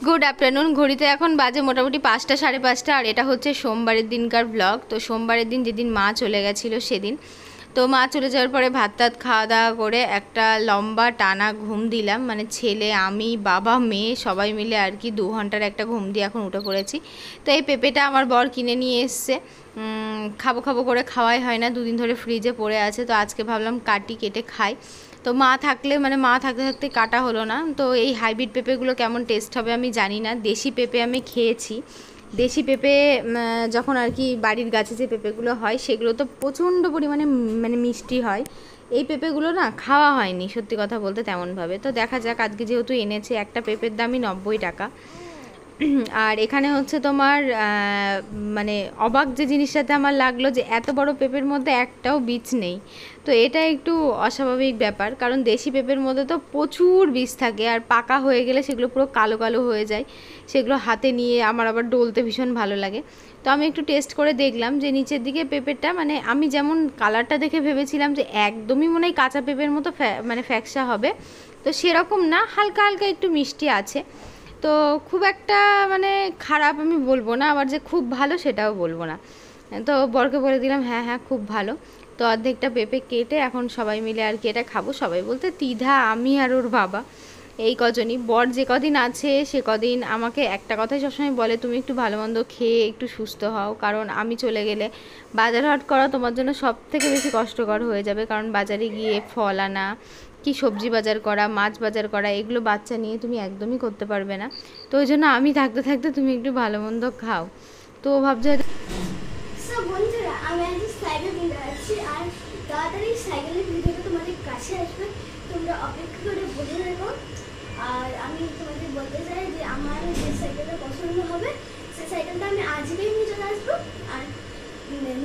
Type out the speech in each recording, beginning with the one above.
Good afternoon. ঘড়িতে এখন বাজে মোটামুটি 5টা সাড়ে 5টা, আর এটা হচ্ছে সোমবারের দিনকার ব্লগ। তো সোমবারের দিন যেদিন মা চলে গেছিলো সেদিন, তো মা চলে যাওয়ার পরে ভাত টাত খাওয়া দাওয়া করে একটা লম্বা টানা ঘুম দিলাম, মানে ছেলে আমি বাবা মেয়ে সবাই মিলে আর কি 2 ঘন্টার একটা ঘুম দিয়ে এখন উঠে পড়েছি। তো এই পেঁপেটা আমার বর কিনে নিয়ে এসছে, খাবো খাবো করে খাওয়াই হয় না, 2 দিন ধরে ফ্রিজে পড়ে আছে। তো আজকে ভাবলাম কেটে খাই। তো মা থাকলে মানে মা থাকতে থাকতে কাটা হলো না। তো এই হাইব্রিড পেঁপেগুলো কেমন টেস্ট হবে আমি জানি না। দেশি পেঁপে আমি খেয়েছি, দেশি পেঁপে যখন আর কি বাড়ির গাছে যে পেঁপেগুলো হয় সেগুলো তো প্রচণ্ড পরিমাণে মানে মিষ্টি হয়। এই পেঁপেগুলো না খাওয়া হয়নি সত্যি কথা বলতে তেমনভাবে। তো দেখা যাক, আজকে যেহেতু এনেছে, একটা পেঁপের দামই 90 টাকা। আর এখানে হচ্ছে তোমার মানে অবাক যে জিনিসটাতে আমার লাগলো যে এত বড় পেঁপের মধ্যে একটাও বীজ নেই। তো এটা একটু অস্বাভাবিক ব্যাপার, কারণ দেশি পেঁপের মধ্যে তো প্রচুর বীজ থাকে, আর পাকা হয়ে গেলে সেগুলো পুরো কালো কালো হয়ে যায়। সেগুলো হাতে নিয়ে আমার আবার ডলতে ভীষণ ভালো লাগে। তো আমি একটু টেস্ট করে দেখলাম যে নিচের দিকে পেঁপেটা, মানে আমি যেমন কালারটা দেখে ভেবেছিলাম যে একদমই মনে হয় কাঁচা পেঁপের মতো মানে ফ্যাকসা হবে, তো সেরকম না, হালকা হালকা একটু মিষ্টি আছে। তো খুব একটা মানে খারাপ আমি বলবো না, আবার যে খুব ভালো সেটাও বলবো না। তো বরকে বলে দিলাম হ্যাঁ হ্যাঁ খুব ভালো। তো অর্ধেকটা পেঁপে কেটে এখন সবাই মিলে আর কি এটা খাবো। সবাই বলতে তিধা, আমি আর ওর বাবা, এই কজনই। বর যে কদিন আছে সে কদিন আমাকে একটা কথাই সবসময় বলে, তুমি একটু ভালো মন্দ খেয়ে একটু সুস্থ হও, কারণ আমি চলে গেলে বাজার হাট করা তোমার জন্য সব থেকে বেশি কষ্টকর হয়ে যাবে। কারণ বাজারে গিয়ে ফল আনা, কি সবজি বাজার করা, মাছ বাজার করা, এগুলো বাচ্চা নিয়ে তুমি একদমই করতে পারবে না। তো ওই জন্য আমি থাকতে থাকতে তুমি একটু ভালো মন্দ খাও। তো ভাবছো বন্ধুরা, আমি আজ সাইকেল কিনতে যাচ্ছি, আর তাড়াতাড়ি সাইকেলের ভিডিওটা তোমাদের কাছে আসবে, তোমরা অপেক্ষা করে বসে থাকো। আর আমি তোমাদের বলতে চাই যে আমার যে সাইকেলটা পছন্দ হবে সেই সাইকেলটা আমি আজকেই নিয়ে চলে আসবো, আর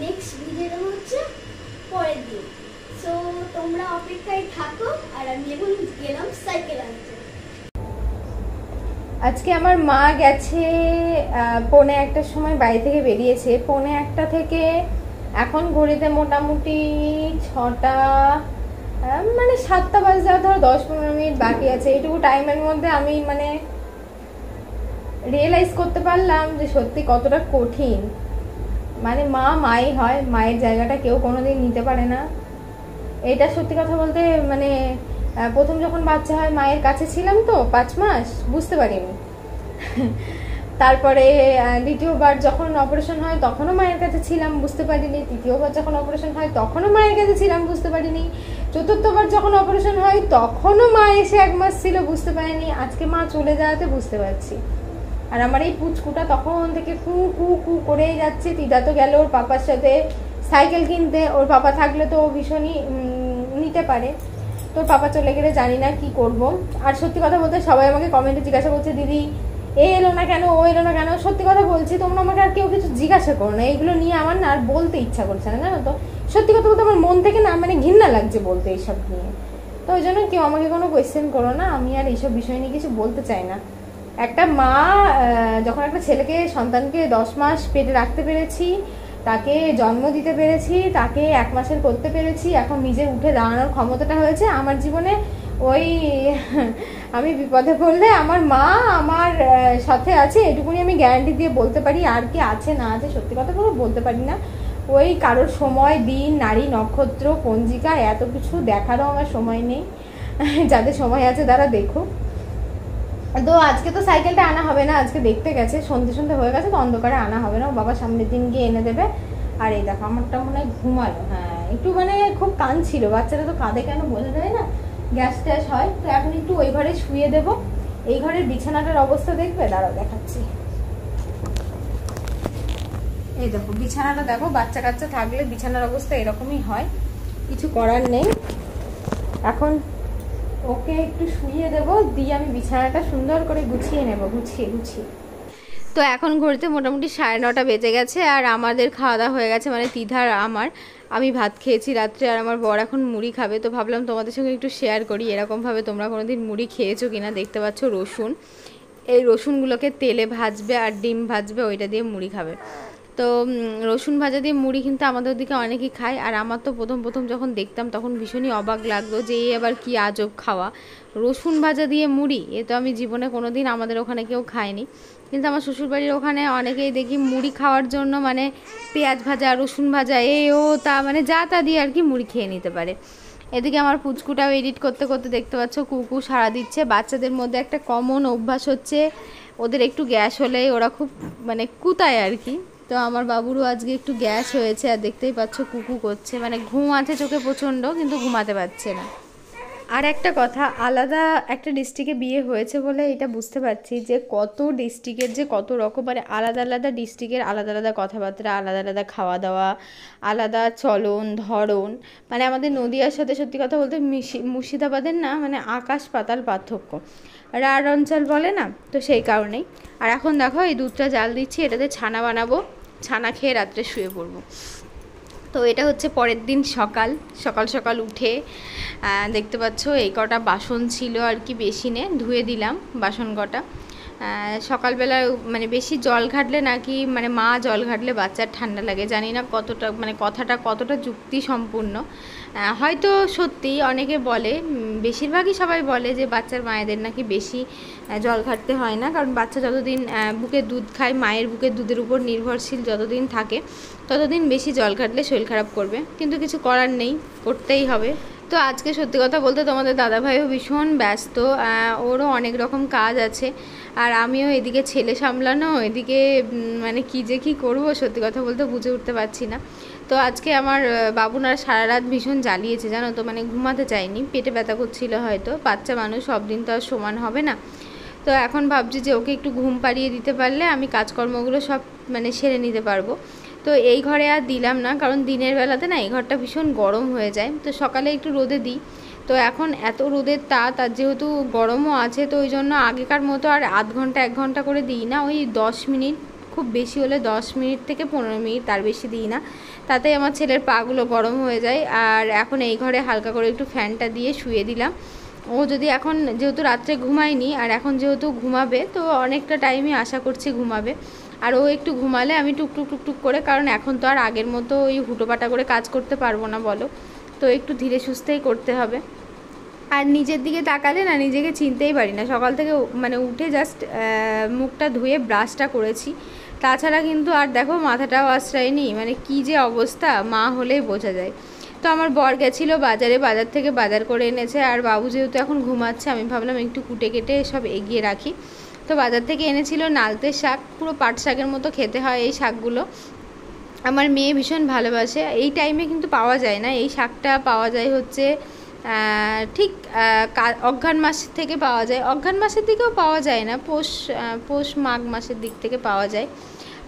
নেক্সট ভিডিওটা হচ্ছে পরের দিন। সো তোমরা অপেক্ষায় থাকো, আর আমি এখন গেলাম সাইকেল আনতে। আজকে আমার মা গেছে 1:45-টার সময় বাড়ি থেকে বেরিয়েছে। 1:45 থেকে এখন ঘড়িতে মোটামুটি 6টা, মানে 7টা বাজে যাওয়া, ধরো 10-15 মিনিট বাকি আছে। এইটুকু টাইমের মধ্যে আমি মানে রিয়েলাইজ করতে পারলাম যে সত্যি কতটা কঠিন। মানে মা মাই হয়, মায়ের জায়গাটা কেউ কোনোদিন নিতে পারে না। এটা সত্যি কথা বলতে মানে প্রথম যখন বাচ্চা হয় মায়ের কাছে ছিলাম তো 5 মাস, বুঝতে পারিনি। তারপরে দ্বিতীয়বার যখন অপারেশন হয় তখনও মায়ের কাছে ছিলাম, বুঝতে পারিনি। তৃতীয়বার যখন অপারেশন হয় তখনও মায়ের কাছে ছিলাম, বুঝতে পারিনি। চতুর্থবার যখন অপারেশন হয় তখনও মা এসে 1 মাস ছিল, বুঝতে পারিনি। আজকে মা চলে যাওয়াতে বুঝতে পারছি। আর আমার এই পুচকুটা তখন থেকে কু কু কু করেই যাচ্ছে। দিদা তো গেল ওর পাপার সাথে সাইকেল কিনতে, ওর পাপা থাকলে তো ভীষণই নিতে পারে, তোর পাপা চলে গেলে জানি না কি করব। আর সত্যি কথা বলতে সবাই আমাকে কমেন্টে জিজ্ঞাসা করছে, দিদি এ এলো না কেন, ও এলো না কেন। সত্যি কথা বলছি, তোমরা আমাকে আর কেউ কিছু জিজ্ঞাসা করো না, এইগুলো নিয়ে আমার না আর বলতে ইচ্ছা করছে না, জানো তো। সত্যি কথা বলতে আমার মন থেকে না মানে ঘৃণা লাগছে বলতে এইসব নিয়ে। তো ওই জন্য কেউ আমাকে কোনো কোয়েশ্চেন করো না, আমি আর এইসব বিষয় নিয়ে কিছু বলতে চাই না। একটা মা যখন একটা ছেলেকে, সন্তানকে 10 মাস পেটে রাখতে পেরেছি, তাকে জন্ম দিতে পেরেছি, তাকে 1 মাসের করতে পেরেছি, এখন নিজে উঠে দাঁড়ানোর ক্ষমতাটা হয়েছে আমার জীবনে। ওই আমি বিপদে পড়লে আমার মা আমার সাথে আছে, এটুকুনি আমি গ্যারান্টি দিয়ে বলতে পারি। আর কি আছে না আছে সত্যি কথা বলতে পারি না। ওই কারোর সময়, দিন, নারী, নক্ষত্র, পঞ্জিকা এত কিছু দেখারও আমার সময় নেই। যাদের সময় আছে তারা দেখুক। তো আজকে তো সাইকেলটা আনা হবে না, আজকে দেখতে গেছে, সন্ধে হয়ে গেছে, তো অন্ধকারে আনা হবে না, ও বাবা সামনের দিন গিয়ে এনে দেবে। আর এই দেখো আমারটা মনে হয় ঘুমালো, হ্যাঁ একটু মানে খুব কাঁদছিল। বাচ্চারা তো কাঁদে কেন বোঝা যায় না, গ্যাস ট্যাস হয়। তো এখন একটু ওই ঘরে শুয়ে দেবো। এই ঘরের বিছানাটার অবস্থা দেখবে, দাঁড়াও দেখাচ্ছি। এই দেখো বিছানাটা দেখো, বাচ্চা কাচ্চা থাকলে বিছানার অবস্থা এরকমই হয়, কিছু করার নেই। এখন ওকে একটু শুইয়ে দেবো, দিয়ে আমি বিছানাটা সুন্দর করে গুছিয়ে নেব, গুছিয়ে। তো এখন ঘড়িতে মোটামুটি 9:30 বেজে গেছে, আর আমাদের খাওয়া দাওয়া হয়ে গেছে, মানে তিধার আমার। আমি ভাত খেয়েছি রাত্রে, আর আমার বর এখন মুড়ি খাবে। তো ভাবলাম তোমাদের সঙ্গে একটু শেয়ার করি, এরকমভাবে তোমরা কোনোদিন মুড়ি খেয়েছো কিনা। দেখতে পাচ্ছ রসুন, এই রসুনগুলোকে তেলে ভাজবে আর ডিম ভাজবে, ওইটা দিয়ে মুড়ি খাবে। তো রসুন ভাজা দিয়ে মুড়ি কিন্তু আমাদের ওদিকে অনেকেই খায়, আর আমার তো প্রথম প্রথম যখন দেখতাম তখন ভীষণই অবাক লাগতো যে এই আবার কি আজব খাওয়া, রসুন ভাজা দিয়ে মুড়ি, এ তো আমি জীবনে কোনো দিন আমাদের ওখানে কেউ খায়নি। কিন্তু আমার শ্বশুরবাড়ির ওখানে অনেকেই দেখি মুড়ি খাওয়ার জন্য মানে পেঁয়াজ ভাজা, রসুন ভাজা, ও তা মানে যা তা দিয়ে আর কি মুড়ি খেয়ে নিতে পারে। এদিকে আমার পুচকুটাও এডিট করতে করতে দেখতে পাচ্ছ কুকু সাড়া দিচ্ছে। বাচ্চাদের মধ্যে একটা কমন অভ্যাস হচ্ছে, ওদের একটু গ্যাস হলেই ওরা খুব মানে কুতায় আর কি। তো আমার বাবুরও আজকে একটু গ্যাস হয়েছে, আর দেখতেই পাচ্ছ কুকু করছে, মানে ঘুম আছে চোখে প্রচণ্ড, কিন্তু ঘুমাতে পারছে না। আর একটা কথা, আলাদা একটা ডিস্ট্রিক্টে বিয়ে হয়েছে বলে এটা বুঝতে পারছি যে কত ডিস্ট্রিক্টের যে কত রকম, মানে আলাদা আলাদা ডিস্ট্রিক্টের আলাদা আলাদা কথাবার্তা, আলাদা আলাদা খাওয়া দাওয়া, আলাদা চলন ধরন। মানে আমাদের নদিয়ার সাথে সত্যি কথা বলতে মুর্শিদাবাদের না মানে আকাশ পাতাল পার্থক্য, রাঢ় অঞ্চল বলে না, তো সেই কারণেই। আর এখন দেখো এই দুধটা জাল দিচ্ছি, এটাতে ছানা বানাবো, ছানা খেয়ে রাত্রে শুয়ে পড়বো। তো এটা হচ্ছে পরের দিন সকাল সকাল সকাল উঠে দেখতে পাচ্ছ এই কটা বাসন ছিল আর কি, বেশি নে ধুয়ে দিলাম বাসন কটা। সকালবেলা মানে বেশি জল ঘাটলে নাকি মানে মা জল ঘাটলে বাচ্চার ঠান্ডা লাগে, জানি না কতটা মানে কথাটা কতটা যুক্তি সম্পূর্ণ। হয়তো সত্যি অনেকে বলে, বেশিরভাগই সবাই বলে যে বাচ্চার মায়েদের নাকি বেশি জল ঘাটতে হয় না, কারণ বাচ্চা যতদিন বুকে দুধ খায়, মায়ের বুকের দুধের উপর নির্ভরশীল যতদিন থাকে ততদিন বেশি জল ঘাটলে শরীর খারাপ করবে, কিন্তু কিছু করার নেই, করতেই হবে। তো আজকে সত্যি কথা বলতে তোমাদের দাদাভাইও ভীষণ ব্যস্ত, ওরও অনেক রকম কাজ আছে, আর আমিও এদিকে ছেলে সামলানো, এদিকে মানে কী যে কী করবো সত্যি কথা বলতে বুঝে উঠতে পারছি না। তো আজকে আমার বাবুনার সারা রাত ভীষণ জ্বালিয়েছে জানো তো, মানে ঘুমাতে চাইনি, পেটে ব্যথা করছিল হয়তো, বাচ্চা মানুষ সব দিন তো আর সমান হবে না। তো এখন ভাবছি যে ওকে একটু ঘুম পাড়িয়ে দিতে পারলে আমি কাজকর্মগুলো সব মানে সেরে নিতে পারবো। তো এই ঘরে আর দিলাম না, কারণ দিনের বেলাতে না এই ঘরটা ভীষণ গরম হয়ে যায়, তো সকালে একটু রোদে দিই। তো এখন এত রোদের তার যেহেতু গরমও আছে, তো ওই জন্য আগেকার মতো আর আধ ঘন্টা 1 ঘন্টা করে দিই না, ওই 10 মিনিট, খুব বেশি হলে 10 মিনিট থেকে 15 মিনিট, তার বেশি দিই না, তাতেই আমার ছেলের পাগুলো গরম হয়ে যায়। আর এখন এই ঘরে হালকা করে একটু ফ্যানটা দিয়ে শুয়ে দিলাম। ও যদি এখন যেহেতু রাত্রে ঘুমায়নি, আর এখন যেহেতু ঘুমাবে, তো অনেকটা টাইমই আশা করছি ঘুমাবে, আর ও একটু ঘুমালে আমি টুকটুক টুকটুক করে, কারণ এখন তো আর আগের মতো ওই হুটোপাটা করে কাজ করতে পারবো না বলো, তো একটু ধীরে সুস্থেই করতে হবে। আর নিজের দিকে তাকালে না নিজেকে চিনতেই পারি না, সকাল থেকে মানে উঠে জাস্ট মুখটা ধুয়ে ব্রাশটা করেছি, তাছাড়া কিন্তু আর দেখো মাথাটাও আশ্রয়নি, মানে কি যে অবস্থা, মা হলেই বোঝা যায়। তো আমার বর গেছিলো বাজারে, বাজার থেকে বাজার করে এনেছে, আর বাবু যেহেতু এখন ঘুমাচ্ছে আমি ভাবলাম একটু কুটে কেটে সব এগিয়ে রাখি। তো বাজার থেকে এনেছিল নালতে শাক, পুরো পাট শাকের মতো খেতে হয় এই শাকগুলো, আমার মেয়ে ভীষণ ভালোবাসে। এই টাইমে কিন্তু পাওয়া যায় না, এই শাকটা পাওয়া যায় হচ্ছে ঠিক অঘ্রাণ মাস থেকে পাওয়া যায়, অঘ্রাণ মাসের দিকেও পাওয়া যায় না, পৌষ মাঘ মাসের দিক থেকে পাওয়া যায়।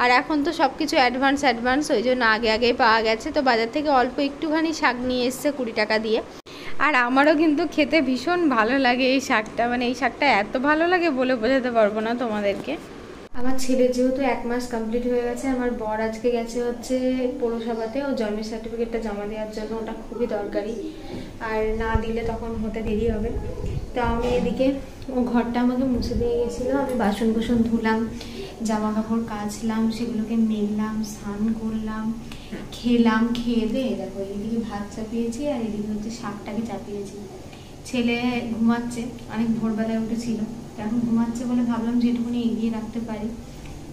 আর এখন তো সব কিছু অ্যাডভান্স, ওই জন্য আগে আগেই পাওয়া গেছে। তো বাজার থেকে অল্প একটুখানি শাক নিয়ে এসছে 20 টাকা দিয়ে, আর আমারও কিন্তু খেতে ভীষণ ভালো লাগে এই শাকটা, মানে এই শাকটা এত ভালো লাগে বলে বোঝাতে পারবো না তোমাদেরকে। আমার ছেলের যেহেতু 1 মাস কমপ্লিট হয়ে গেছে, আমার বর আজকে গেছে হচ্ছে পৌরসভাতে ও জন্মের সার্টিফিকেটটা জমা দেওয়ার জন্য, ওটা খুবই দরকারি, আর না দিলে তখন হতে দেরি হবে। তো আমি এদিকে ও ঘরটা আমাকে মুছে দিয়ে গেছিলো, আমি বাসন কুসন ধুলাম, জামা কাপড় কাচলাম, সেগুলোকে মেললাম, স্নান করলাম, খেলাম, খেয়ে দিয়ে দেখো এদিকে ভাত চাপিয়েছি, আর এদিকে হচ্ছে শাকটাকে চাপিয়েছি। ছেলে ঘুমাচ্ছে, অনেক ভোরবেলায় উঠেছিল, এখন ঘুমাচ্ছে বলে ভাবলাম যেটুকুনি এগিয়ে রাখতে পারি।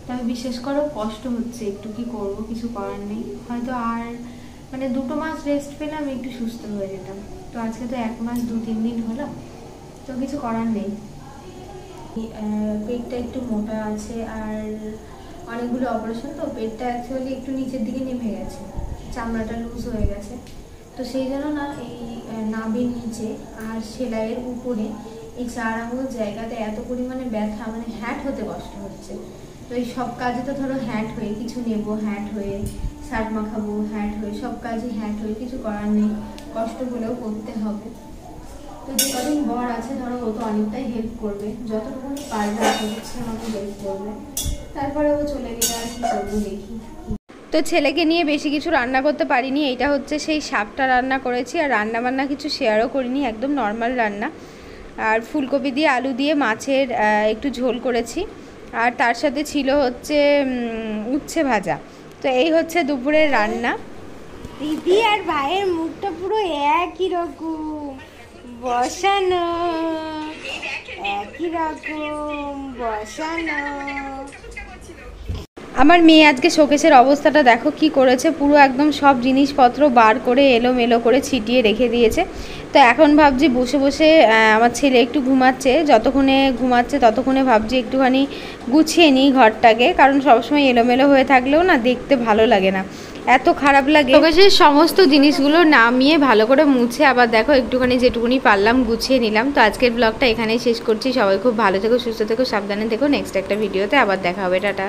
তবে বিশেষ করে কষ্ট হচ্ছে একটু, কি করব, কিছু করার নেই, হয়তো আর মানে 2 মাস রেস্ট পেলাম একটু সুস্থ হয়ে যেতাম, তো আজকে তো 1 মাস 2-3 দিন হলো, তো কিছু করার নেই। পেটটা একটু মোটা আছে, আর অনেকগুলো অপারেশন, তো পেটটা অ্যাকচুয়ালি একটু নিচের দিকে নেমে গেছে, চামড়াটা লুজ হয়ে গেছে, তো সেই জন্য না এই নাভির নিচে আর সেলাইয়ের উপরে এই 4 আঙুল জায়গাতে এত পরিমাণে ব্যথা, মানে হ্যাট হতে কষ্ট হচ্ছে। তো এই সব কাজে তো ধরো হ্যাট হয়ে, কিছু নেবো হ্যাট হয়ে, শার্ট মাখাবো হ্যাট হয়ে, সব কাজে হ্যাট হয়ে, কিছু করার নেই, কষ্ট হলেও করতে হবে। তো যে কদিন বর আছে ধরো ও তো অনেকটাই হেল্প করবে, যতটুকু পারবে হচ্ছে আমাকে হেল্প করবে, তারপরে ও চলে গেলে আর কি করবো দেখি। তো ছেলেকে নিয়ে বেশি কিছু রান্না করতে পারিনি, এইটা হচ্ছে সেই শাকটা রান্না করেছি, আর রান্না বান্না কিছু শেয়ারও করিনি, একদম নর্মাল রান্না। আর ফুলকপি দিয়ে আলু দিয়ে মাছের একটু ঝোল করেছি, আর তার সাথে ছিল হচ্ছে উচ্ছে ভাজা। তো এই হচ্ছে দুপুরের রান্না। দিদি আর ভাইয়ের মুখটা পুরো একই রকম বসানো, একই রকম বসানো। আমার মেয়ে আজকে শোকেসের অবস্থাটা দেখো কি করেছে, পুরো একদম সব জিনিসপত্র বার করে এলোমেলো করে ছিটিয়ে রেখে দিয়েছে। তো এখন ভাবছি বসে বসে আমার ছেলে একটু ঘুমাচ্ছে, যতক্ষণে ঘুমাচ্ছে ততক্ষণে ভাবছি একটুখানি গুছিয়ে নিই ঘরটাকে, কারণ সবসময় এলোমেলো হয়ে থাকলেও না দেখতে ভালো লাগে না, এত খারাপ লাগে। শোকেসের সমস্ত জিনিসগুলো নামিয়ে ভালো করে মুছে আবার দেখো একটুখানি যেটুকুনি পারলাম গুছিয়ে নিলাম। তো আজকের ব্লগটা এখানেই শেষ করছি। সবাই খুব ভালো থেকো, সুস্থ থেকো, সাবধানে থেকো। নেক্সট একটা ভিডিওতে আবার দেখা হবে। টাটা।